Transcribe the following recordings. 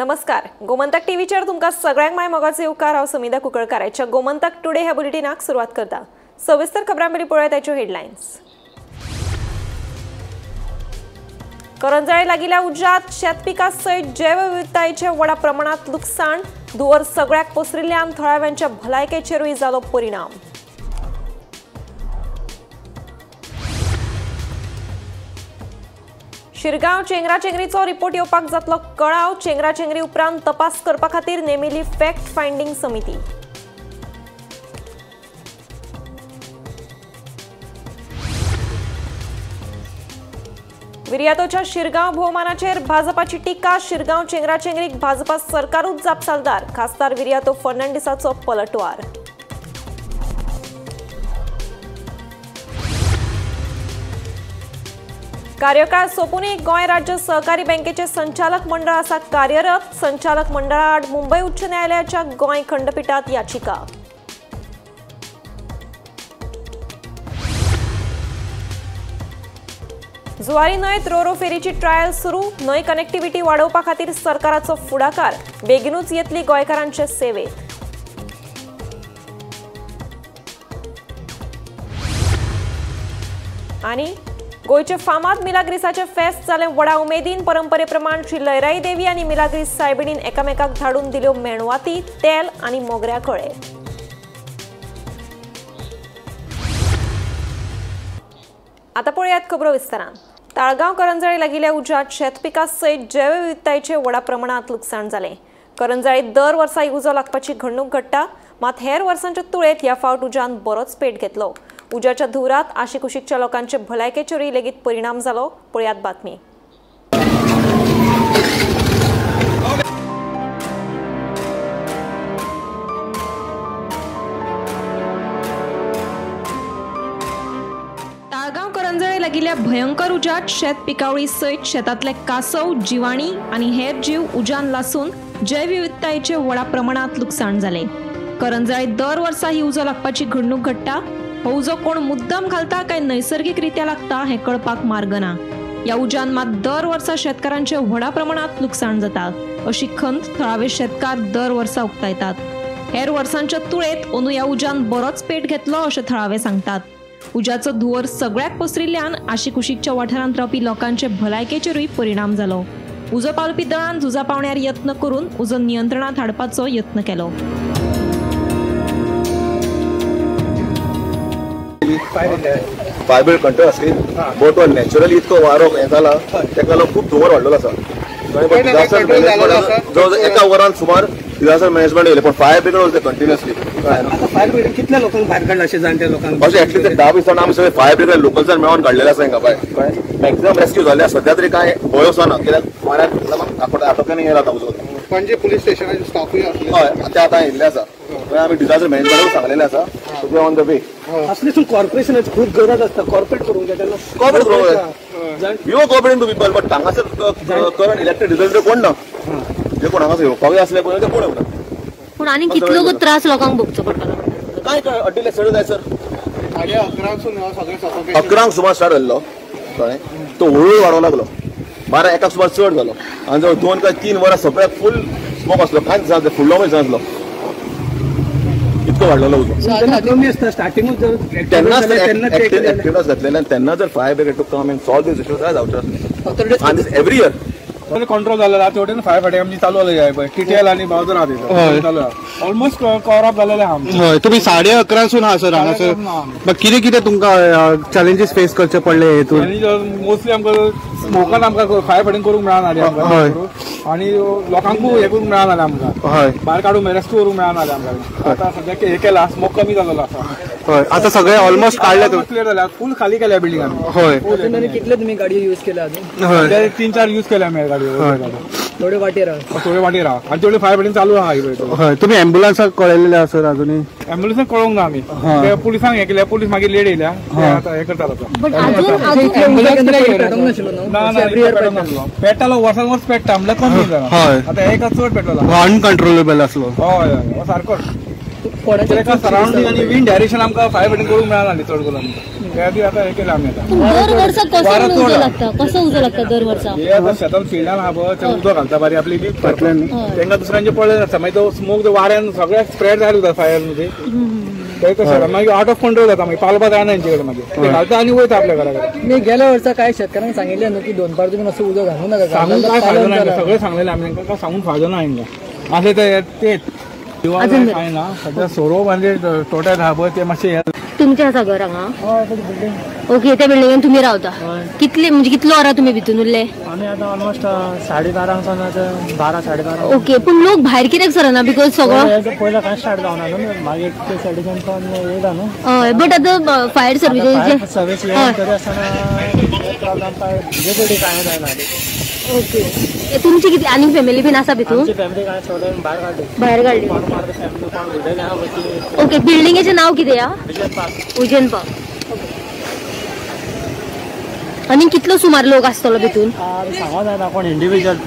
नमस्कार. गोमंतक टीव्हीचेर तुमकां सगळ्यांक माय मोगाचो येवकार. हांव समिधा कुंकळकाराच्या गोमंतक टुडे ह्या बुलेटिनाक सुरवात करता. सविस्तर खबरां पयलीं पळोवया ताच्यो हेडलायन्स. करंजळे लागिल्ल्या उज्यांत शेतपिकां सयत जैवविविधतायेचें व्हड प्रमाणांत लुकसाण. धुंवर सगळ्याक पसरिल्ल्यान थळाव्यांच्या भलायकेचेरूय जालो परिणाम. शिरगांव चेंगराचेंगरीचो रिपोर्ट येवपाक जातलो कळाव. चेंगराचेंगरी उपरांत तपास करपा खातीर नेमिल्ली फॅक्ट फायंडींग समिती. विर्यातोच्या शिरगांव भोवमानाचेर भाजपाची टिका. शिरगांव चेंगराचेंगरीक भाजपा सरकारूच जापसालदार. खासदार विर्यातो फर्नांडिसाचो पलटवार. कार्यकाळ सोंपूनय गोंय राज्य सहकारी बँकेचे संचालक मंडळ आसा कार्यरत. संचालक मंडळा आड मुंबय उच्च न्यायालयाच्या गोंय खंडपीठात याचिका. जुवारी न्हंयत रोरो फेरीची ट्रायल सुरू. न्हंय कनेक्टिव्हिटी वाडोवपा खातीर सरकाराचो फुडाकार. बेगीनूच येतली गोंयकारांचे सेवेत. आनी गोयचे फामाद मिलाग्रिसाचे फेस्त जाले व्हडा उमेदीन. परंपरे प्रमाण श्री लयराई देवी आनी मिलाग्रिस सायबिणीन एकामेकाक धाडून दिल्यो मेणवाती, तेल आनी मोगऱ्या कळे. आतां पळयात खबरो विस्तारान. ताळगांव करंजळे लागिल्ल्या उज्यांत शेतपिकां सयत जैवविविधतायेचें व्हड प्रमाणांत लुकसाण जालें. करंजळीत दर वर्सा उजो लागपाची घडणूक घडटा. मात हेर वर्सांच्या तुळेंत ह्या फावट उज्यान बरोच पेट घेतलो. उज्याच्या धुवरात आशिकुशीकच्या लोकांचे भलायकेचेरूय लेगीत परिणाम जालो. पळयात बातमी. ताळगांव करंजळे लागिल्ल्या भयंकर उज्यांत शेत पिकावळी सयत शेतांतले कासव, जिवाणी आनी हेर जीव उज्यान लासून जैवविविधतायेचें व्हड प्रमाणांत लुकसाण जालें. करंजळीत दर वर्सा ही उजो लागपाची घडणूक घडटा. हो उजो कोण मुद्दाम घालता काय नैसर्गिक रित्या लागता हें कळपाक मार्ग ना. ह्या उज्यान मात दर वर्सा शेतकारांचे व्हड प्रमाणांत लुकसाण जाता अशी खंत थळावे शेतकार दर वर्सा उक्तायतात. हेर वर्सांच्या तुळेंत अंदू ह्या उज्यान बरोच पेट घेतलो अशें थळावे सांगतात. उज्याचो धुंवर सगळ्याक पसरिल्ल्यान आशिकुशीकच्या वाठारांत रावपी लोकांचे भलायकेचेरूय परिणाम जालो. उजो पावलपी दळान झुजा पावण्यार यत्न करून उजो नियंत्रणांत हाडपाचो यत्न केलो. फायबर कंट्रोल असली बोट नॅचरली इतको वारो हे जाला तेका लागून खूब धुंवर वाडलेलो आसा. जवळ एका वरान सुमार डिझास्टर मॅनेजमेंट येयले पण फायर ब्रिगेड उरते कंटिन्युअसली. फायर ब्रिगेड कितल्या लोकांक भायर काडला अशें जाणट्या लोकांक? अशें एटलीस्ट 10-20 जाणां आमी सगळे फायर ब्रिगेड लोकल्सान मेळोन काडलेले आसा हिंगा पळय. मॅक्झिमम रेस्क्यू जाले सध्या तरी काय भंय असना कित्याक म्हळ्यार आटोक्यान येयला आतां उजो. पणजे पुलीस स्टेशनाचे स्टाफूय आसले. हय ते आतां येयल्ले आसा. आमी डिझास्टर मॅनेजमेंटाक सांगलेले आसा वी ऑन द वे. असलेसून कॉर्पोरेशनाची खूब गरज आसता. कॉर्पोरेट करूंक जाय तेन्ना कॉर्पोरेट करूंक you corporate to people but हांगासर करंट इलेक्टेड रिप्रेझेंटेटिव्ह कोण ना. जे कोण हांगासर येवपाक आसले पळय ते कोण येवना. पूण आनी कितलो त्रास लोकांक भोगचो पडटलो? काय अड्डेले सड जाय सर. 11:00 11 सुमार स्टार्ट जाल्लो कळ्ळें. तो हळूहळू वाडोवंक लागलो. 12-1 सुमार चड जालो आनी जवळ 2 काय 3 वरां सगळ्याक फूल स्मोक आसलो. कांयच जाय फुडलो मॅच नासलो इतको वाडलेलो उजो. स्टार्टिंगूच तेन्नाच घातलेले आनी तेन्ना जर fire brigade to come and solve this issue काय जावचें नासलें. आनी दिस एवरी इयर कंट्रोल जालेला तेवटेन फायर फायटिंग आमची चालू जाली पळय. टीटीएल आनी बावजर आहा ऑलमोस्ट कवर अप जालेले आहा आमचे. हय तुमी 11:30 हा सर हांगासर. मग कितें कितें तुमकां चॅलेंजीस फेस करचे पडले हेतून? मोस्टली आमकां स्मोकान आमकां फायर फायटिंग करूंक मेळना आनी लोकांकूय हे करूंक मेळना आमकां. भायर काडूंक रेस्क्यू करूंक मेळना आमकां. आतां सद्याक हे केला स्मोक कमी जालेलो आसा. हय आतां सगळे ऑलमोस्ट काडले क्लियर जाल्या. फूल खाली केल्या बिल्डिंगांनी. हय कितले तुमी गाडयो यूज केल्या अजून? हय 3-4 यूज केल्या आमी गाडयो. थोडे वाटेर आहा आनी तेवढे फायर फायटिंग चालू आहा. हय तुमी एम्ब्युलन्साक कळयलेले आसा सर अजुनूय? एम्ब्युलन्साक कळोवंक ना आमी. पुलिसांक हे केल्या. पुलीस मागीर लेट येयल्या. आतां हे करता पेट्टालो वर्सान वर्स पेट्टा म्हणल्यार कमी जालां. आतां एका चड पेट्रोल अनकंट्रोलेबल आसलो. हय सारको. तेका सराउंडिंग आणि विंड डायरेक्शन आमकां फायर फायटिंग करूंक मेळना न्ही चड करून त्या खातीर आतां हे केलें आमी आतां दर वर्सा कसो उजो लागता दर वर्सा हे आतां शेतान फिल्डान आहा पळय ते उदक घालता बारी आपली बी फाटल्यान तेंकां दुसऱ्यांचे पडले नासता मागीर तो स्मोक वाऱ्यान सगळ्याक स्प्रेड जायत उरता फायर न्हू ते तशें मागीर आउट ऑफ कंट्रोल जाता मागीर पालपा जायना हेंचे कडेन मागीर ते घालता आनी वयता आपल्या घरा कडेन मी गेल्या वर्सा काय शेतकऱ्यांक सांगितले न्हू की 2 पावटी असं उजो घालू नका सांगून काय फायदो ना सगळें सांगलेलें आमी तांकां सांगून फायदो ना हांकां असले ते काय ना सध्या सोरो म्हणजे टोटल आहा पळय ते मातशें तुमचें आसा घर हांगा ओके त्या बिल्डिंगेन तुम्ही रावता कितले म्हणजे कितलो वरां तुमी भितून उरले आम्ही आता ऑलमोस्ट 12:30 12:30 ओके पूण लोक भायर कित्याक सरना बिकॉज सगळो पहिला काय स्टार्ट जावना न्हू मागीर ते सायडीच्यान पण येयला न्हू हय बट आतां फायर सर्विसेस सर्वीस येवन तरी आसतना प्रॉब्लेम काय वेगवेगळी काय जायना ओके तुमची कितली आनी फॅमिली बीन आसा भितून आमची फॅमिली काय सोडून भायर काडली फॅमिली कोण उडयले आहा बची ओके बिल्डिंगेचें नांव कितें हा उजन पार्क आनी कितलो सुमार लोक आसतलो भितून सांगो जायना कोण इंडिविज्युअल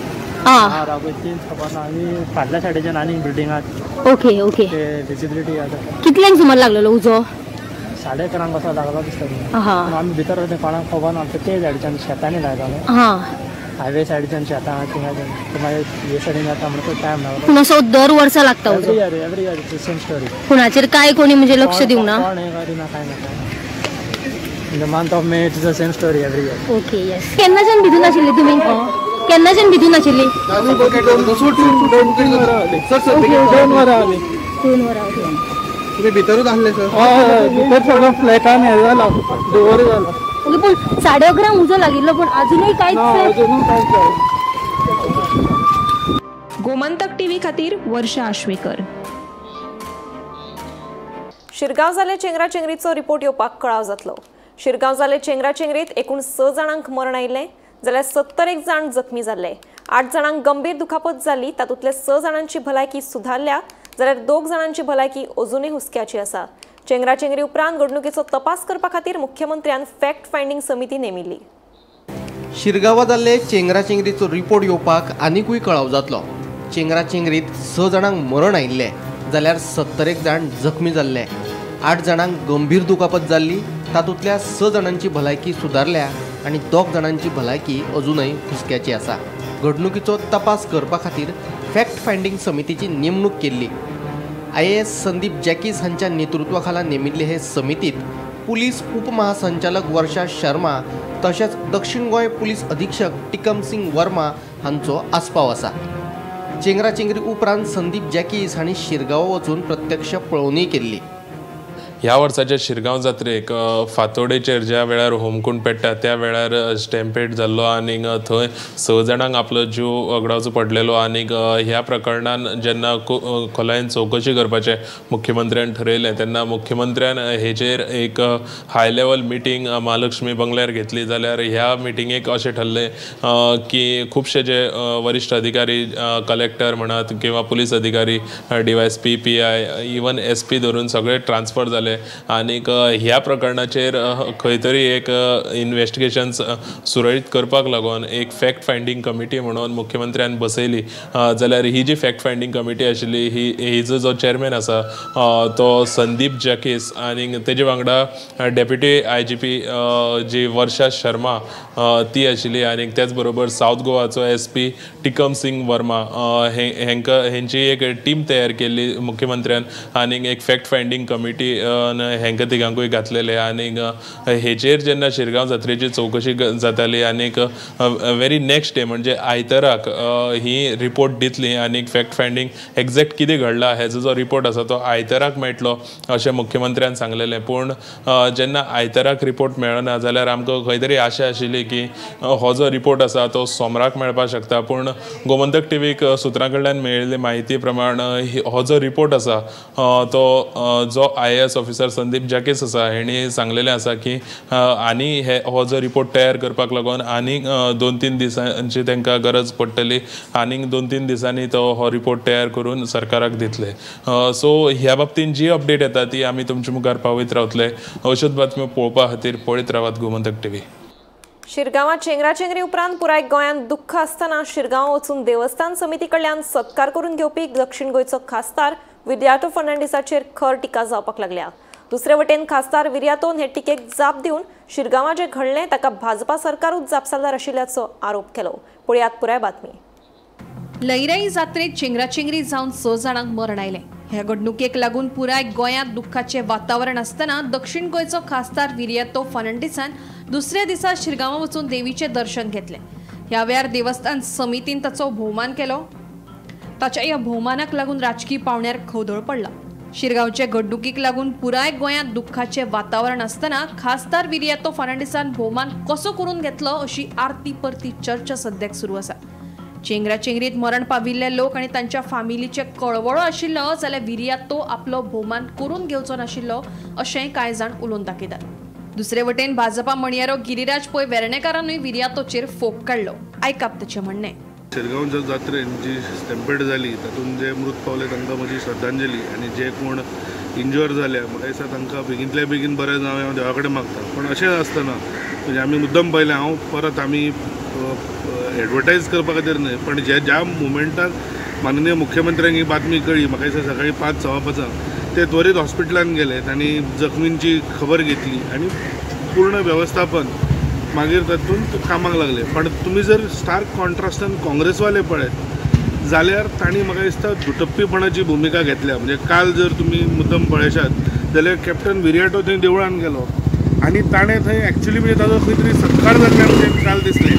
आं रावची खबर ना आनी फाटल्या सायडीच्यान आनी बिल्डिंगात ओके ओके ते विजिबिलिटी आसा कितल्यांक सुमार लागलेलो उजो 11:30 कसो लागलो दिसता हां आमी भितर वचून कोणाक खबर ना आमच्या ते सायडीच्यान शेतांनी लायताले हां हायवे सायडीच्यान शेतां थिंगाच्यान मागीर हे सायडीन जाता म्हणून तो टायम लागलो पूण असो दर वर्सा लागता उजो एवरी इयर सेम स्टोरी कुणाचेर काय कोणी म्हणजे लक्ष दिवंक ना कोण हे करिना काय ना in the month of May it's the same story every year okay yes केन्नाच्यान भितून आशिल्ली तुमी केन्नाच्यान भितून आशिल्ली 2 वरां आली 2 वरां ओके तुम्ही भितरूच आसले सर हय भितर सगळो फ्लॅटान हे जाला डिवोरी जाला ओके पूण 11:30 उजो लागिल्लो पूण अजुनूय कांयच अजून कांयच जायना गोमंतक टीव्ही खातीर वर्षा आश्वेकर. शिरगांव जाले चेंगराचेंगरीचो रिपोर्ट येवपाक कळाव जातलो. शिरगांव जाले चेंगराचेंगरीत एकूण 6 जाणांक मरण आयिल्लें जाल्यार 71 जाण जखमी जाल्ले. 8 जाणांक गंभीर दुखापत जाली तातूंतले 6 जाणांची भलायकी सुधारल्या जाल्यार 2 जाणांची भलायकी अजूनय हुस्क्याची आसा. चेंगराचेंगरी उपरांत घडणुकेचो तपास करपा खातीर मुख्यमंत्र्यान फॅक्ट फायंडींग समिती नेमिल्ली. शिरगांवां जाल्ले चेंगराचेंगरीचो रिपोर्ट येवपाक आनीकूय कळाव जातलो. चेंगराचेंगरीत 6 जाणांक मरण आयिल्लें जाल्यार 71 जाण जखमी जाल्ले. 8 जाणांक गंभीर दुखापत जाल्ली तातूंतल्या 6 जाणांची भलायकी सुदारल्या आनी 2 जाणांची भलायकी अजूनय हुस्क्याची आसा. घडणुकीचो तपास करपा खातीर फॅक्ट फायंडींग समितीची नेमणूक केल्ली. IAS संदीप जॅकीस हांच्या नेतृत्वा खाला नेमिल्ले हे समितीत पुलीस उपमहासंचालक वर्षा शर्मा तशेंच दक्षिण गोंय पुलीस अधीक्षक टिकम सिंग वर्मा हांचो आस्पाव आसा. चेंगराचेंगरी उपरांत संदीप जॅकीस हांणी शिरगांव वचून प्रत्यक्ष पळोवणी केल्ली. ह्या वर्साच्या शिरगांव जात्रेक फातोडेचेर ज्या वेळार होमकूंड पेट्टा त्या वेळार स्टॅम्पेड जाल्लो आनी थंय 6 जाणांक आपलो जीव वगडावचो पडलेलो. आनीक ह्या प्रकरणान जेन्ना खोलायेन चवकशी करपाचें मुख्यमंत्र्यान ठरयलें तेन्ना मुख्यमंत्र्यान हेचेर एक हाय लेवल मिटींग महालक्ष्मी बंगल्यार घेतली. जाल्यार ह्या मिटिंगेक अशें ठरलें की खुबशे जे वरिश्ठ अधिकारी कलेक्टर म्हणात किंवा पुलीस अधिकारी DYSP PI इवन SP धरून सगळे ट्रान्सफर जाले. आनीक ह्या प्रकरणाचेर खंय तरी एक इन्व्हेस्टिगेशन्स सुरळीत करपाक लागून एक फॅक्ट फायंडींग कमिटी म्हणून मुख्यमंत्र्यान बसयली. जाल्यार ही जी फॅक्ट फायंडींग कमिटी आशिल्ली हिजो जो चेअरमॅन आसा तो संदीप जॅकीस आनी तेजे वांगडा डेप्युटी IGP जी वर्षा शर्मा ती आशिल्ली आनी त्याच बरोबर साऊथ गोवाचो SP टिकम सिंग वर्मा हेंची एक टीम तयार केल्ली मुख्यमंत्र्यान आनीक एक फॅक्ट फायंडींग कमिटी हेंकां तिगांकूय घातलेले. आनीक हेचेर जेन्ना शिरगांव जात्रेची चवकशी जाताली आनीक वेरी नेक्स्ट डे म्हणजे आयताराक ही रिपोर्ट दितली आनीक फॅक्ट फायंडींग एक्झॅक्ट कितें घडलां हेजो जो रिपोर्ट आसा तो आयताराक मेळटलो अशें मुख्यमंत्र्यान सांगलेलें. पूण जेन्ना आयताराक रिपोर्ट मेळना जाल्यार आमकां खंय तरी आशा आशिल्ली की हो जो रिपोर्ट आसा तो सोमाराक मेळपाक शकता. पूण गोमंतक टीव्हीक सुत्रां कडल्यान मेळिल्ले म्हायती प्रमाण हो जो रिपोर्ट आसा तो जो IAS ऑफिसर संदीप जॅकीस आसा हेणी सांगलेलें आसा की आनी हो जो रिपोर्ट तयार करपाक लागून आनीक 2-3 दिसांची तांकां गरज पडटली. आनीक 2-3 दिसांनी तो हो रिपोर्ट तयार करून सरकाराक दितले. सो ह्या बाबतीन जी अपडेट येता ती आमी तुमच्या मुखार पावयत रावतले. अश्योच बातम्यो पळोवपा खातीर पळयत रावात गोमंतक टीव्ही. शिरगांवात चेंगराचेंगरी उपरांत पुराय गोंयांत दुख्ख आसतना शिरगांव वचून देवस्थान समिती कडल्यान सत्कार करून घेवपी दक्षिण गोंयचो खासदार विर्यातो फर्नांडिसाचेर खर टिका जावपाक लागल्या। दुसरे वटेन खासदार विर्यातोन हे टिकेक जाप दिवन शिरगांवां जे घडलें ताका भाजपा सरकारूच जापसालदार आशिल्ल्याचो आरोप केलो। पळयात पुराय बातमी। लयराई जात्रेत चेंगराचेंगरी जावन 6 जाणांक मरण आयलें। ह्या घडणुकेक लागून पुराय गोंयांत दुख्खाचें वातावरण आसतना दक्षिण गोंयचो खासदार विर्यातो फर्नांडिसान दुसऱ्या दिसा शिरगांवां वचून देवीचें दर्शन घेतलें। ह्या वेळार देवस्थान समितीन ताचो भोवमान केलो। ताच्या ह्या भोवमानाक लागून राजकीय पावण्यार खवदळ पडला। शिरगांवचे घडणुकीक लागून पुराय गोंयांत दुख्खाचें वातावरण आसतना खासदार विर्यातो फर्नांडिसान भोवमान कसो करून घेतलो अशी आरती परती चर्चा सद्याक सुरू आसा। चेंगराचेंगरीत मरण पाविल्ले लोक आनी तांच्या फामिलीचे कळवळो आशिल्लो जाल्यार विर्यातो आपलो भोवमान करून घेवचो नाशिल्लो अशेंय कांय जाण उलोवन दाखयतात। दुसरे वटेन भाजपा म्हणयारो गिरिराज पै वेर्णेकारानूय विर्यातोचेर फोग काडलो। आयकाप ताचें म्हणणें। शिरगांवच्या जात्रेन जी स्टॅम्पेड जाली तातूंत जे मृत पावले तांकां म्हजी श्रद्धांजली आनी जे कोण इंज्युअर जाल्या म्हाका दिसता तांकां बेगींतल्या बेगीन बरें जावं हांव देवा कडेन मागता। पण अशें आसतना म्हणजे आमी मुद्दम पयलें हांव परत आमी एडवर्टायज करपा खातीर न्हय पण ज्या मुमेंटाक माननीय मुख्यमंत्र्यांक ही बातमी कळ्ळी म्हाका दिसता सकाळी 5:15 ते त्वरीत हॉस्पिटलांत गेले तांणी जखमींची खबर घेतली आनी पूर्ण व्यवस्थापन मागीर तातूंत कामाक लागले। पण तुमी जर स्टार्क कॉन्ट्रास्टान काँग्रेसवाले पळयत जाल्यार तांणी म्हाका दिसता दुटप्पीपणाची भुमिका घेतल्या। म्हणजे काल जर तुमी मुद्दम पळयशात जाल्यार कॅप्टन विर्याटो थंय देवळान गेलो आनी ताणें थंय एक्चुअली म्हणजे ताजो खंय तरी सत्कार जाल्ल्यान काल दिसलें।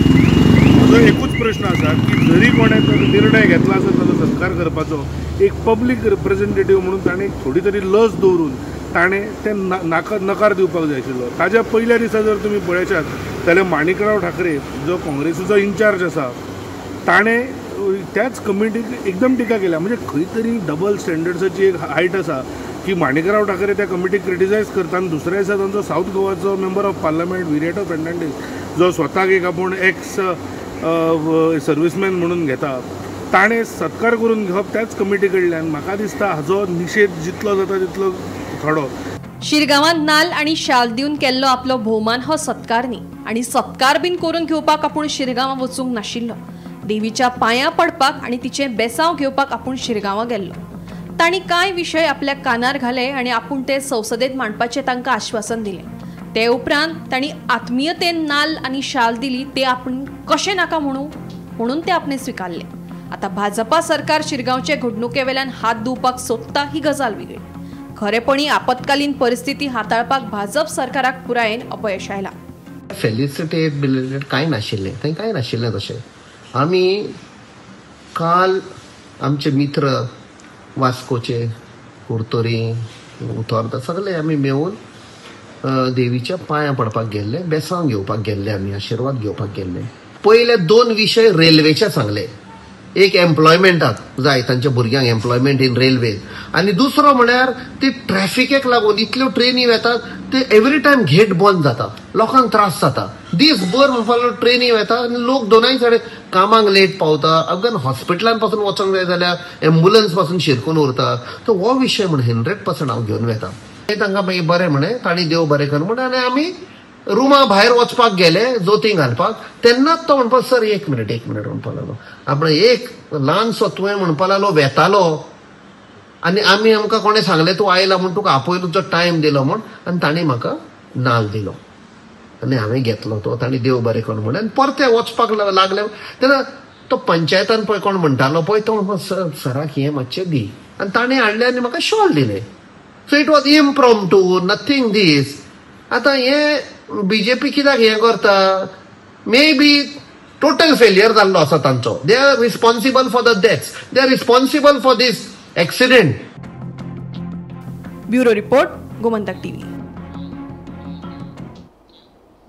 म्हजो एकूच प्रश्न आसा की जरी कोणें तो निर्णय घेतला आसत ताजो सत्कार करपाचो एक पब्लीक रिप्रेझेंटेटीव म्हणून ताणें थोडी तरी लज दवरून ताणें ते नकार दिवपाक जाय आशिल्लो। ताज्या पयल्या दिसा जर तुमी पळयशात जाल्यार माणिकराव ठाकरे जो काँग्रेसीचो इन्चार्ज आसा ताणें त्याच कमिटीक एकदम टिका केल्या। म्हणजे खंय तरी डबल स्टँडर्ड्साची एक हायट आसा की माणिकराव ठाकरे त्या कमिटीक क्रिटिसायज करता आनी दुसऱ्या दिसा तांचो साऊथ गोवाचो member of parliament Viriato Fernandes जो स्वताक एक आपूण एक्स सर्विसमॅन म्हणून घेता ताणें सत्कार करून घेवप त्याच कमिटी कडल्यान म्हाका दिसता हाजो निशेध जितलो जाता तितलो थोडो। शिरगांवांत नाल्ल आनी शाल दिवन केल्लो आपलो भोवमान हो सत्कार न्ही आनी सत्कार बीन करून घेवपाक आपूण शिरगांवां वचूंक नाशिल्लो। देवीच्या पांयां पडपाक आनी तिचें बेसांव घेवपाक आपूण शिरगांवां गेल्लो। तांणी कांय विशय आपल्या कानार घाले आनी आपूण ते संसदेत मांडपाचें तांकां आश्वासन दिलें। ते उपरांत तांणी आत्मीयतेन नाल्ल आनी शाल दिली ते आपूण कशें नाका म्हणून ते आपणें स्विकारले। आतां भाजपा सरकार शिरगांवचे घडणुके वेल्यान हात धुवपाक सोदता ही गजाल वेगळी। खरेपणी आपत्कालीन परिस्थिती हाताळपाक भाजप सरकाराक पुरायेन अपयश आयलां। फेलिसिटेट बिलिटेड कांय नाशिल्लें थंय कांय नाशिल्लें तशें। आमी काल आमचे मित्र वास्कोचे कुर्तोरी उतोर्दा सगळे आमी मेळून देवीच्या पांयां पडपाक गेल्ले बेसांव घेवपाक गेल्ले आमी आशिर्वाद घेवपाक गेल्ले। पयले 2 विशय रेल्वेचे सांगले। एक एम्प्लॉयमेंटाक जाय तांच्या भुरग्यांक एम्प्लॉयमेंट इन रेल्वे आनी दुसरो म्हळ्यार ती ट्रॅफिकेक लागून इतल्यो ट्रेनी येतात ते एवरी टायम गेट बंद जाता लोकांक त्रास जाता। दीसभर म्हणपाक ट्रेनी येता आनी लोक दोनाय सायडे कामाक लेट पावता अगन हॉस्पिटलान पासून वचोंक जाय जाल्यार एम्बुलन्स पासून शिरकून उरता। तो हो विशय म्हण 100% हांव घेवन वेता। तांकां मागीर बरें म्हणे तांणी देव बरें कर म्हण आनी आमी रुमा भायर वचपाक गेले जोती घालपाक तेन्नाच तो म्हणपाक सर एक मिनिट म्हणपाक लागलो। आपण एक ल्हानसो तुवें म्हणपाक लागलो वेतालो आनी आमी आमकां कोणें सांगलें तूं आयला म्हूण तुका आपयलूचो टायम दिलो म्हूण आनी तांणी म्हाका नाल्ल दिलो आनी हांवें घेतलो तो तांणी देव बरें कर म्हण आनी परते वचपाक लागले तेन्ना तो पंचायतान पळय कोण म्हणटालो पळय तो म्हणपाक सराक हें मातशें दी आनी ताणें हाडलें आनी म्हाका शॉल दिलें। So it was impromptu nothing दीस। आतां हें बीजेपी कित्याक हें करता मे बी टोटल फेलियर जाल्लो आसा तांचो। They are responsible for the deaths they are responsible for this accident. Bureau report Gomantak TV.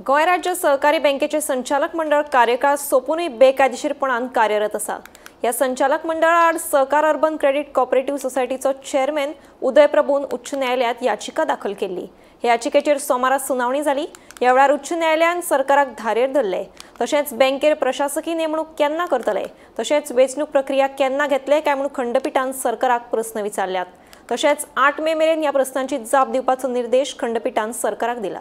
गोंय राज्य सहकारी बँकेचे संचालक मंडळ कार्यकाळ सोंपूनय बेकायदेशीरपणान कार्यरत आसा। ह्या संचालक मंडळा आड सहकार अर्बन क्रेडिट कॉपरेटिव्ह सोसायटीचो चेअरमॅन उदय प्रभून उच्च न्यायालयात याचिका दाखल केल्ली। ह्या याचिकेचेर सोमारा सुनावणी जाली। ह्या वेळार उच्च न्यायालयान सरकाराक धारेर धरले। तशेंच बँकेर प्रशासकीय नेमणूक केन्ना करतले तशेंच वेंचणूक प्रक्रिया केन्ना घेतले काय म्हूण खंडपीठान सरकाराक प्रस्न विचारल्यात। तशेंच 8 मे मेरेन ह्या प्रस्नांची जाप दिवपाचो निर्देश खंडपीठान सरकाराक दिला।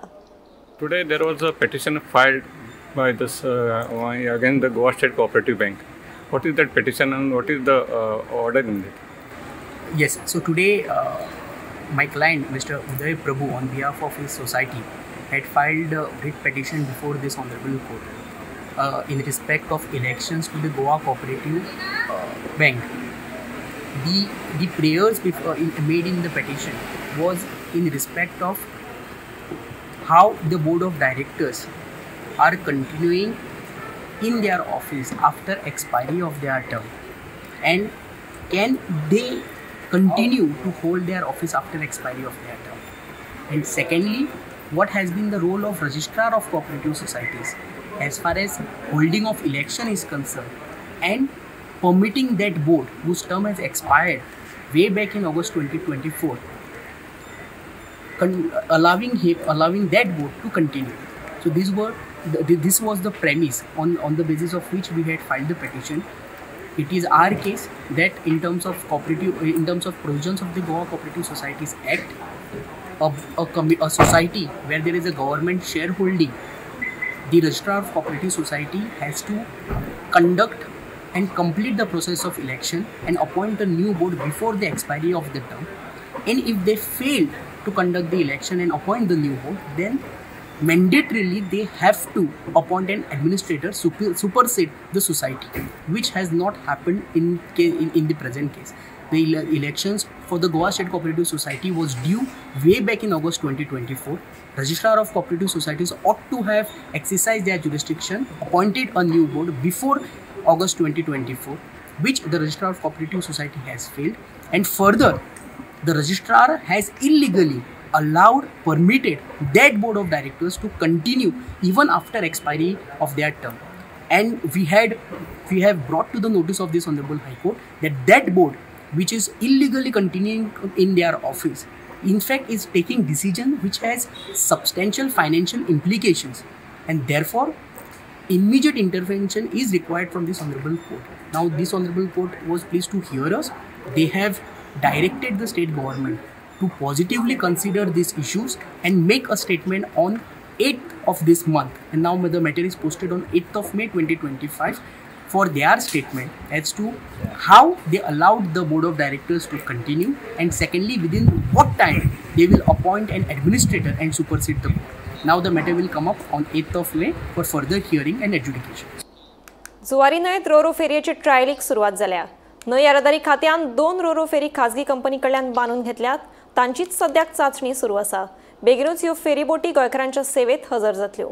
Today there was a petition filed by this against the Goa State Cooperative Bank. What is that petition and what is the order in it? Yes, so today my client Mr. Uday Prabhu on behalf of his society had filed a writ petition before this honorable court in respect of elections to the Goa Cooperative Bank. The prayers made in the petition was in respect of how the board of directors are continuing in their office after expiry of their term, and can they continue to hold their office after expiry of their term. And secondly, what has been the role of registrar of cooperative societies as far as holding of election is concerned and permitting that board whose term has expired way back in August 2024, allowing that board to continue. So this was the premise on the basis of which we had filed the petition. It is our case that in terms of provisions of the Goa Cooperative Societies Act, a society where there is a government shareholding, the registrar of cooperative society has to conduct and complete the process of election and appoint a new board before the expiry of the term. And if they fail to conduct the election and appoint the new board, then mandatorily they have to appoint an administrator supersede the society, which has not happened in the present case. The elections for the Goa State Cooperative Society was due way back in August 2024. Registrar of Cooperative Societies ought to have exercised their jurisdiction, appointed a new board before August 2024, which the Registrar of Cooperative Society has failed. And further, the registrar has illegally permitted that board of directors to continue even after expiry of their term. And we have brought to the notice of this Honorable High Court that board, which is illegally continuing in their office, in fact is taking decision which has substantial financial implications, and therefore immediate intervention is required from this Honorable Court. Now this Honorable Court was pleased to hear us. They have directed the state government to positively consider these issues and make a statement on 8th of this month, and now the matter is posted on 8th of May 2025 for their statement as to how they allowed the board of directors to continue, and secondly within what time they will appoint an administrator and supersede the board. Now the matter will come up on 8th of May for further hearing and adjudication. Zuari न्हंयत roro फेरयेची ट्रायलीक सुरवात जाल्या. न्हंय येरादारी खात्यान 2 Ro-Ro फेरी खाजगी company कडल्यान बांदून घेतल्यात. तांचीच सद्याक चाचणी सुरू आसा. बेगीनूच ह्यो फेरी बोटी गोंयकारांच्या सेवेत हजर जातल्यो.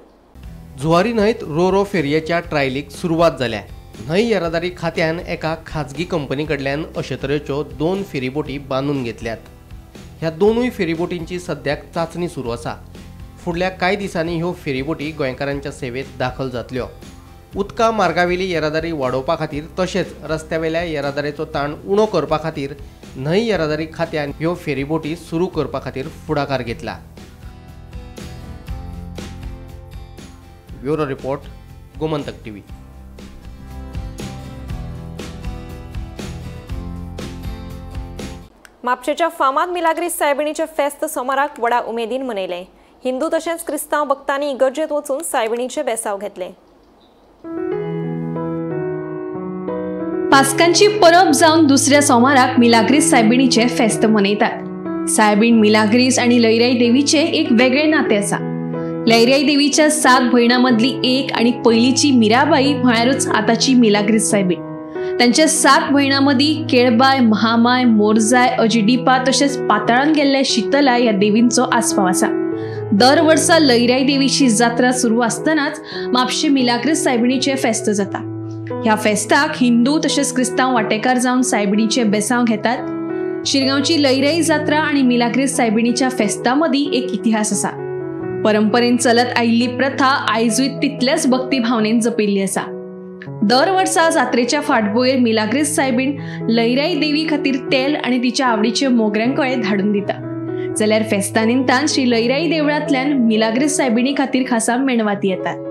जुवारी न्हंयत रोरो फेरयेच्या ट्रायलीक सुरवात जाल्या. न्हंय येरादारी खात्यान एका खाजगी कंपनी कडल्यान अशे तरेच्यो 2 फेरीबोटी बांदून घेतल्यात. ह्या दोनूय फेरीबोटींची सद्याक चाचणी सुरू आसा. फुडल्या कांय दिसांनी ह्यो फेरीबोटी गोंयकारांच्या सेवेत दाखल जातल्यो. उदका मार्गावेली येरादारी वाडोवपा खातीर तशेंच रस्त्यावेल्या येरादारीचो ताण उणो करपा खातीर न्हंय येरादारी खात्यान ह्यो फेरीबोटी सुरू करपा खातीर फुडाकार घेतला. Bureau report, Gomantak TV. म्हापशेच्या फामाद मिलाग्रीस सायबिणीचे फेस्त सोमाराक व्हडा उमेदीन मनयले. हिंदू तशेंच क्रिस्तांव भक्तांनी इगर्जेत वचून सायबिणीचे बेसाव घेतले. पास्कांची परब जावन दुसऱ्या सोमाराक मिलाग्रीस सायबिणीचे फेस्त मनयतात. सायबीण मिलाग्रीस आणि लयराई देवीचे एक वेगळे नाते आसा. लयराई देवीच्या 7 भयणांमदली एक आणि पयलीची मिराबाई म्हळ्यारूच आताची मिलाग्रीस सायबीण. त्यांच्या 7 भयणांमदी केळबाय, महामाय, मोरजाय, अजिडिपा तशेंच पाताळान गेल्ले शीतला ह्या देवींचो आस्पाव आसा. दर वर्सा लयराई देवीची जात्रा सुरू आसतनाच म्हापशे मिलाग्रीस सायबिणीचे फेस्त जाता. ह्या फेस्ताक हिंदू तशेंच क्रिस्तांव वांटेकार जावन सायबिणीचे बेसांव घेतात. शिरगांवची लयराई जात्रा आणि मिलाग्रीस सायबिणीच्या फेस्ता मदीं एक इतिहास आसा. परंपरेन चलत आयिल्ली प्रथा आयजूय तितल्याच भक्ती भावनेन जपिल्ली आसा. दर वर्सा जात्रेच्या फाटभुंयेर मिलाग्रीस सायबीण लयराई देवी खातीर तेल आणि तिच्या आवडीचे मोगऱ्यां कळे धाडून दिता. जाल्यार फेस्ता निमतान श्री लयराई देवळांतल्यान मिलाग्रीस सायबिणी खातीर खासा मेणवाती येतात.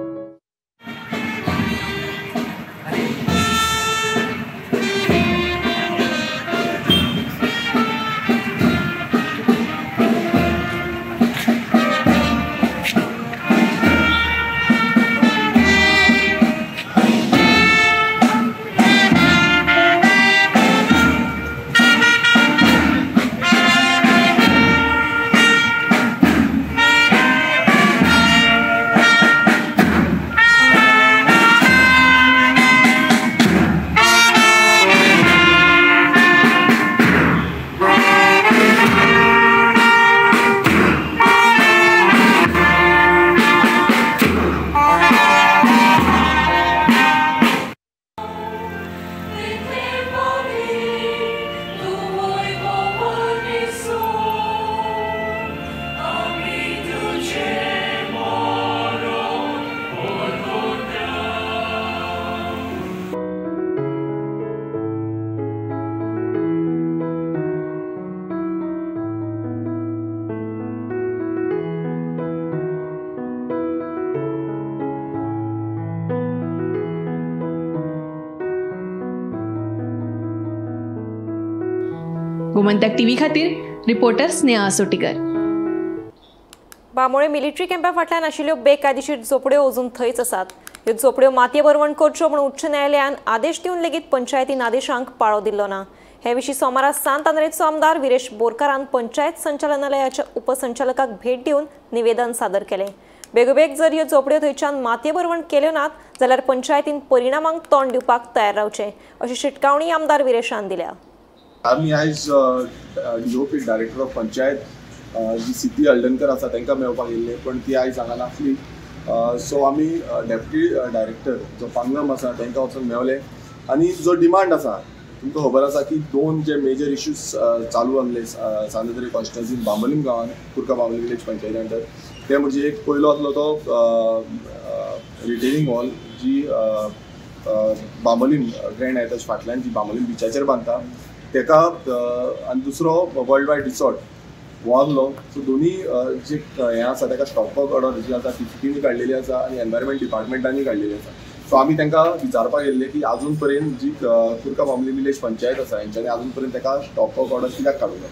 गोमंतक टीव्ही खातीर रिपोर्टर स्नेहा सोटीकर. बांबोळे मिलिटरी कॅम्पा फाटल्यान आशिल्ल्यो बेकायदेशीर झोपड्यो अजून थंयच आसात. ह्यो झोपड्यो मातये बरवण करच्यो म्हूण उच्च न्यायालयान आदेश दिवन लेगीत पंचायतीन आदेशांक पाळो दिल्लो ना. हे विशीं सोमारा सांत आंद्रेचो आमदार विरेश बोरकारान पंचायत संचालनालयाच्या उपसंचालकाक भेट दिवन निवेदन सादर केलें. बेगोबेग जर ह्यो झोपड्यो थंयच्यान मातये बरवण केल्यो नात जाल्यार पंचायतीन परिणामांक तोंड दिवपाक तयार रावचें अशी शिटकावणी आमदार विरेशान दिल्या. आमी आयज डीओपी डायरेक्टर ऑफ पंचायत जी सिटी हळदणकर आसा तांकां मेळपाक येयल्ले, पण ती आयज हांगा नासली. सो आमी डेप्युटी डायरेक्टर जो पांगम आसा तांकां वचून मेळ्ळे आनी जो डिमांड आसा तुमकां खबर आसा की दोन जे मेजर इश्यूज चालू आसले सांद्रें कॉन्स्टिट्युएन्सीन बांबोलीम गांवांत कुर्का बांबोलीम विलेज पंचायती अंडर. ते म्हणजे एक पयलो आसलो तो रिटेनिंग वॉल जी बांबोलीम ग्रँड हायताच्या फाटल्यान जी बांबोलीम बिचाचेर बांदता तेका, आनी दुसरो वर्ल्ड वायड रिसॉर्ट हो आसलो. सो दोनी जे हें आसा ताका स्टॉपवर्क ऑर्डर जी आसा ती काडलेली आसा आनी एनवायरमेंट डिपार्टमेंटांनी काडलेली आसा. सो आमी तांकां विचारपाक येयल्ले की आजून पर्यंत जी कुर्का बांबोलीम विलेज पंचायत आसा हेंच्यांनी आजून पर्यंत ताका स्टॉपवर्क ऑर्डर कित्याक काडूना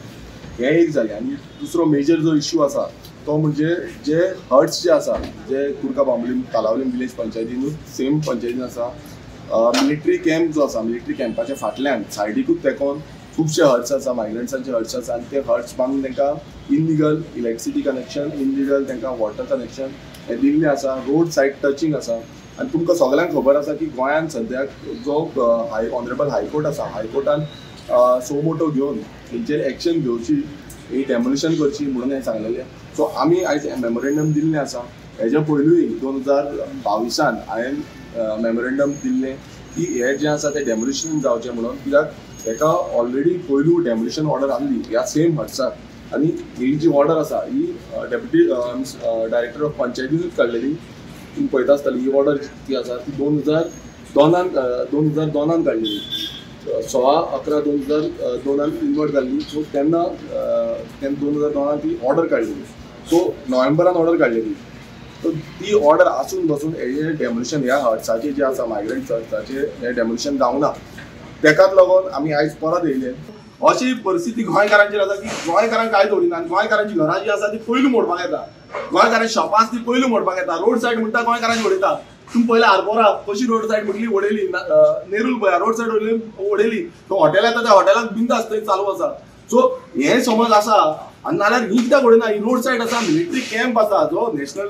हें एक जालें. आनी दुसरो मेजर जो इश्यू आसा तो म्हणजे जे हर्ट्स जे आसा जे कुर्का बांबोलीम कालावलीम विलेज पंचायतीनूच सेम पंचायतीन आसा, मिलिटरी कॅम्प जो आसा मिलिटरी कॅम्पाच्या फाटल्यान सायडीकूच तेकोन खुबशे हर्ट्स आसा, मायग्रंट्सांचे हर्ट्स आसा आनी ते हर्ट्स बांदून तांकां इनलिगल इलेक्ट्रिसिटी कनेक्शन, इनलिगल तांकां वॉटर कनेक्शन हे दिल्लें आसा. रोड सायड टचिंग आसा. आनी तुमकां सगळ्यांक खबर आसा की गोंयांत सद्याक जो ऑनरेबल हायकोर्ट आसा हायकोर्टान सोमोटो घेवन हेंचेर एक्शन घेवची, ही डेमोलिशन करची म्हणून हें सांगलेलें. सो आमी आयज मेमोरेंडम दिल्लें आसा. हेज्या पयलूय 2022 हांवें मेमोरेंडम दिल्लें की हे जें आसा तें डेमोलिशन जावचें म्हणून, कित्याक ताका ऑलरेडी पयलू डेमोलिशन ऑर्डर आसली ह्या सेम हट्साक आनी ही जी ऑर्डर आसा ही डेप्युटी डायरेक्टर ऑफ पंचायतीनूच काडलेली. तुम्ही पळयता आसतली ही ऑर्डर जी आसा ती 2002 काडलेली. 16/11/2002 इन्वर्ट जाल्ली. सो तेन्ना 2002 ती ऑर्डर काडलेली. सो नोव्हेंबरान ऑर्डर काडलेली. सो ती ऑर्डर आसून बसून हेजें डेमोलिशन ह्या हट्साचें जें आसा मायग्रंट हट्साचें हें डेमोलिशन जावना. तेकाच लागून आमी आयज परत येयले. अशी परिस्थिती गोंयकारांचेर आसा की गोंयकारांक काय दवरिना आनी गोंयकारांची घरां जी आसा ती पयलू मोडपाक येता. गोंयकारांची शॉपां आसा ती पयलू मोडपाक येता. रोड सायड म्हणटा गोंयकारांची उडयता. तुम्ही पयलें आरपोरा कशी रोड सायड म्हटली उडयली, नेरूल पळय रोड सायड उडयली. तो हॉटेल येता त्या हॉटेलाक बिंदास थंय चालू आसा. सो हें समज आसा आनी नाल्यार ही कित्याक उडयना. ही रोड सायड आसा, मिलिटरी कॅम्प आसा, जो नॅशनल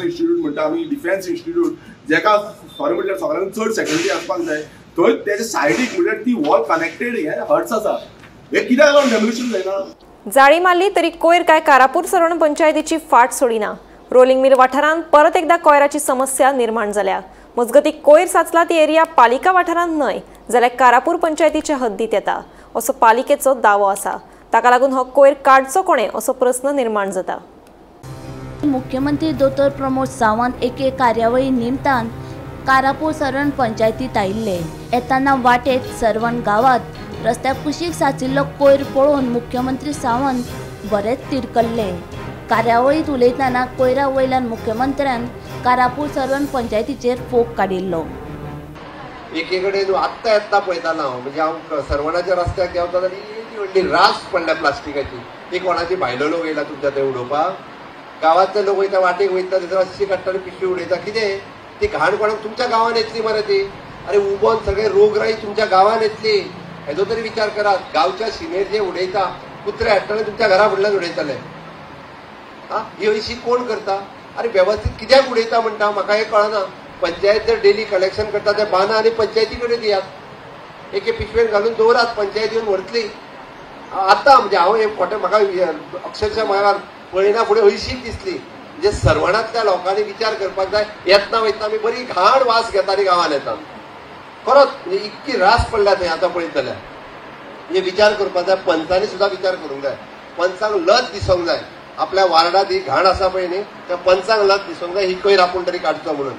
इन्स्टिट्यूट म्हणटा आमी डिफेन्स इन्स्टिट्यूट, जेका खरें म्हटल्यार सगळ्यांक चड सेक्युरिटी आसपाक जाय. थंय तेच्या सायडीक म्हणजे ती वॉल कनेक्टेड हे हट्स आसा. हे कित्याक लागून डेमोलिशन जायना. जाळी मारली तरी कोयर काय कारापूर सरवण पंचायतीची फाट सोडिना. रोलिंग मिल वाठारांत परत एकदा कोयराची समस्या निर्माण जाल्या. मजगती कोयर साचला ती एरिया पालिका वाठारांत न्हय जाल्यार कारापूर पंचायतीच्या हद्दीत येता असो पालिकेचो दावो आसा. ताका लागून हो कोयर काडचो कोणे असो प्रस्न निर्माण जाता. मुख्यमंत्री दोतोर प्रमोद सावंत एके कार्यावळी निमतान कारापूर सरवण पंचायतीत आयिल्ले. येताना वाटेत सरवण गावात रस्त्यार कुशीक साचिल्लो कोयर पळोवन मुख्यमंत्री सावंत बरेच तिडकल्ले. कार्यावळीत उलयतना कोयरा वयल्यान मुख्यमंत्र्यान कारापूर सरवण पंचायतीचेर फोग काडिल्लो. एके कडेन आत्तां येता पळयतालो हांव, म्हणजे हांव सरवणाच्या रस्त्याक देंवता जाल्यार इतली व्हडली रास पडल्या प्लास्टिकाची. ती कोणाची भायलो लोक येयला तुमच्या थंय उडोवपाक? गांवांतले लोक वयता वाटेक वयता थंय रस्ते काडटा आनी पिशवी उडयता. कितें ती घाण कोणाक तुमच्या गांवांत येतली मरे ती? अरे उबोन सगळे रोगराई तुमच्या गांवांत येतली हेजो तरी विचार करात. गांवच्या सीमेर जे उडयता कुत्रे हाडटाले तुमच्या घरा फुडल्यान उडयताले. ही अशी कोण करता? अरे वेवस्थीत कित्याक उडयता म्हणटा म्हाका हें कळना. पंचायत जर डेली कलेक्शन करता ते बांदा आनी पंचायती कडेन दियात. एके पिशवेन घालून दवरात, पंचायत येवन व्हरतली. आतां म्हणजे हांव हे खोटें म्हाका अक्षरशः म्हाका पळयना फुडें हळशीक दिसली. म्हणजे सरवणांतल्या लोकांनी विचार करपाक जाय. येतना वयतना आमी बरी घाण वास घेता आनी गांवांत येता. खरोच म्हणजे इतकी रास पडल्या थंय आतां पळयत जाल्यार. म्हणजे विचार करपाक जाय. पंचांनी सुद्दां विचार करूंक जाय. पंचांक लज दिसोंक जाय. आपल्या वार्डात ही घाण आसा पळय न्ही त्या पंचांक लज दिसोंक जाय ही कोयर आपूण तरी काडचो म्हणून.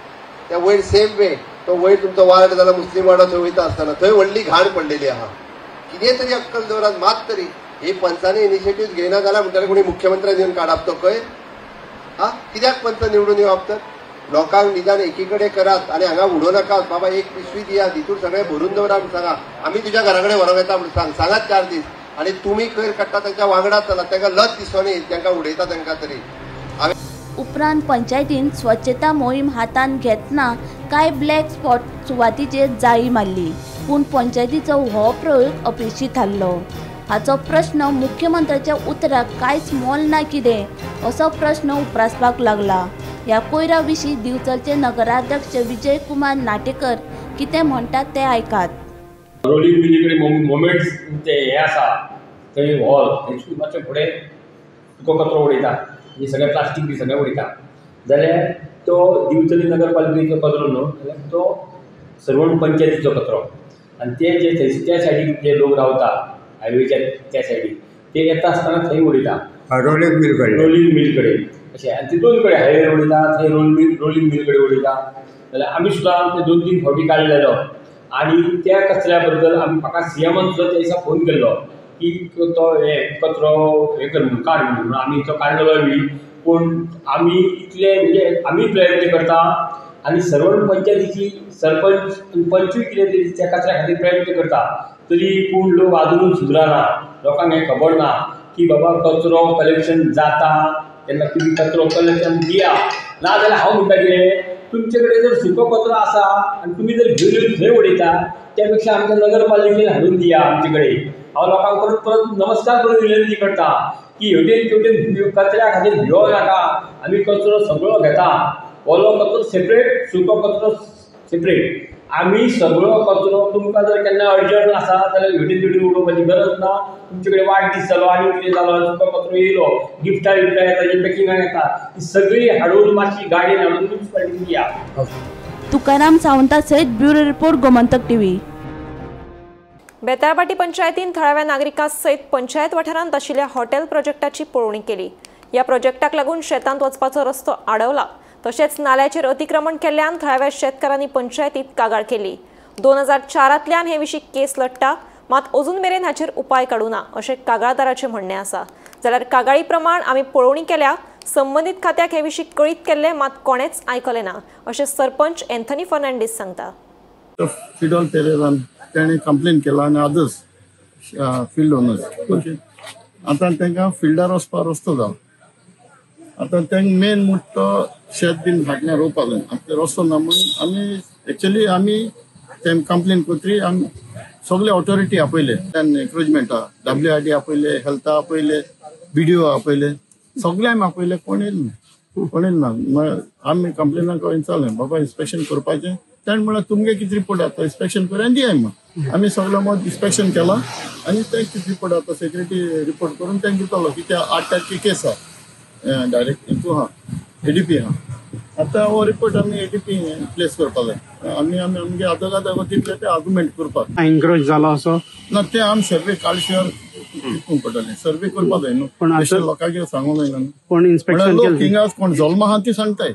त्या वयर सेम वे तो वयर तुमचो वार्ड जाल्यार मुस्लीम वार्डात थंय वयता आसतना थंय व्हडली घाण पडलेली आहा. कितें तरी अक्कल दवरात. मात तरी ही पंचांनी इनिशिएटीव्ह घेयना जाल्यार म्हणटाले कोणी मुख्यमंत्र्यान येवन काडप तो कोयर. कित्याक पंच निवडून येवप तर? लोकांक निदान एकीकडे करात आनी हांगा उडो नाकात. बाबा एक पिशवी दिया तितून सगळे भरून दवरा म्हूण सांगा. आमी तुज्या घरा कडेन व्हरोंक येता म्हूण सांगात 4 दीस. आणि तुम्ही कोयर काडटा तांच्या वांगडाच जाल्यार तांकां लज दिसोनी तांकां उडयता तांकां तरी. उपरांत पंचायतीन स्वच्छता मोहीम हातान घेतना कांय ब्लॅक स्पॉट सुवातीचेर जाळी मारली, पूण पंचायतीचो हो प्रयोग अपेक्षीत थारलो. हाचो प्रश्न मुख्यमंत्र्याच्या उतराक कांयच मोल ना कितें असो प्रश्न उपरासपाक लागला. ह्या कोयरा विशीं दिवचलचे नगराध्यक्ष विजय कुमार नाटेकर कितें म्हणटात ते आयकात. रोलिंग मिली कडेन मोमेंट्स ते हे आसा थंय हॉल थंय मातशें फुडें सुको कचरो उडयता, हे सगळें प्लास्टीक बी सगळें उडयता जाल्यार तो दिवचली नगरपालिकेचो कचरो न्हू, जाल्यार तो सर्वंट पंचायतीचो कचरो. आनी ते जे थंय त्या सायडीक जे लोक रावता हायवेच्या त्या सायडीक ते येता आसतना थंय उडयता रोलिंग मिल कडेन अशें. आनी ते दोन कडेन हायवे उडयता थंय रोलिंग मिल कडेन उडयता. जाल्यार आमी सुद्दां ते 2-3 फावटी काडलेलो आनी त्या कचऱ्या बद्दल म्हाका सीएमान सुद्दां त्या दिसा फोन केल्लो की तो हे कचरो हे कर म्हणून काड म्हणून. आमी तो काडलेलो बी, पूण आमी इतले म्हणजे आमी प्रयत्न करता आनी सर्वंट पंचायतीची सरपंच पंचूय कितें तरी त्या कचऱ्या खातीर प्रयत्न करता, तरी पूण लोक आजुनूय सुदराना. लोकांक हें खबर ना की बाबा कचरो कलेक्शन जाता तेन्ना तुमी कचरो कलेक्शन दिया. ना जाल्यार हांव म्हणटा कितें, तुमचे कडेन जर सुको कचरो आसा आनी तुमी जर घेवन येवन थंय उडयता त्या आमच्या नगरपालिकेन हाडून दिया आमचे कडेन. हांव लोकांक परत परत नमस्कार करून विनंती करता की हेवटेन तेवटेन कचऱ्या खातीर भिवो नाका. आमी कचरो सगळो घेता, ओलो कचरो सेपरेट, सुको कचरो सेपरेट. आमी सगळो कचरो तुमकां जर केन्ना अर्जंट आसा जाल्यार हेवटेन तेवटेन उडोवपाची गरज ना. तुमचे कडेन वायट दीस जालो आनी कितें जालो सुको कचरो येयलो, गिफ्टां बिफ्टां येता जी पॅकिंगाक येता ती सगळी हाडून मातशी गाडयेन हाडून म्युनिसिपालिटीन दिया. तुकाराम सावंता सयत ब्युरो रिपोर्ट गोमंतक टीव्ही. बेताळबाटी पंचायतीन थळाव्या नागरिकां सयत पंचायत वाठारांत आशिल्ल्या हॉटेल प्रोजेक्टाची पळोवणी केली. ह्या प्रोजेक्टाक लागून शेतांत वचपाचो रस्तो आडवला, तशेंच नाल्याचेर अतिक्रमण केल्ल्यान थळाव्या शेतकारांनी पंचायतींत कागाळ केली. 2004 हे विशीं केस लडटा, मात अजून मेरेन हाचेर उपाय काडूना अशें कागाळदाराचें म्हणणें आसा. जाल्यार कागाळी प्रमाण आमी पळोवणी केल्या, संबंदीत खात्याक हे विशीं कळीत केल्लें मात कोणेच आयकलें ना अशें सरपंच एंथनी फर्नांडीस सांगता. फिडोल पेरेरान ताणें कंप्लेन केला आनी अदर्स फिल्ड ओनर्स आतां तांकां फिल्डार वचपाक रस्तो जालो. आतां तांकां मेन मोठो शेत बीन फाटल्यान रोवपाक जाय, आतां रस्तो ना म्हणून आमी एक्चुअली तांकां कंप्लेन करतरी आमी सगळे ऑथॉरिटी आपयले, एनक्रोचमेंटा WRD आपयले, हेल्था आपयले, BDO आपयले, सगळे आमी आपयले, कोण येयले ना. आमी कंप्लेनाक विचारलें बाबा इन्स्पेक्शन करपाचें. ताणें म्हणल्यार तुमगे कितें रिपोर्ट आता इन्स्पेक्शन कर आनी दियाय मग. आमी सगळें मत इन्स्पेक्शन केला आनी ते कितें रिपोर्ट आता सेक्रेटरी रिपोर्ट करून तांकां दितलो की ते 8 तारखे केस आहा डायरेक्ट हितू आहा ADP आहा. आतां हो रिपोर्ट आमी ADP प्लेस करपा जाय. आमी आमगे आदोगाद तितले ते आर्ग्युमेंट करपाक एन्क्रोच जालो असो ना ते आमी सर्वे काळशिवार चिंतूंक पडटलें. सर्वे करपा जाय न्हू, पण लोकांक सांगूंक जायना. पण इन्स्पेक्शन हिंगा कोण जल्म आहा ती सांगताय.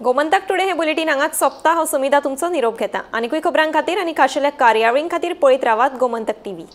गोमंतक टुडे हे बुलेटिन हांगाच सोंपता. हांव सुमिता तुमचो निरोप घेता. आनीकूय खबरां खातीर आनी खाशेल्या कार्यावळीं खातीर पळयत रावात गोमंतक TV.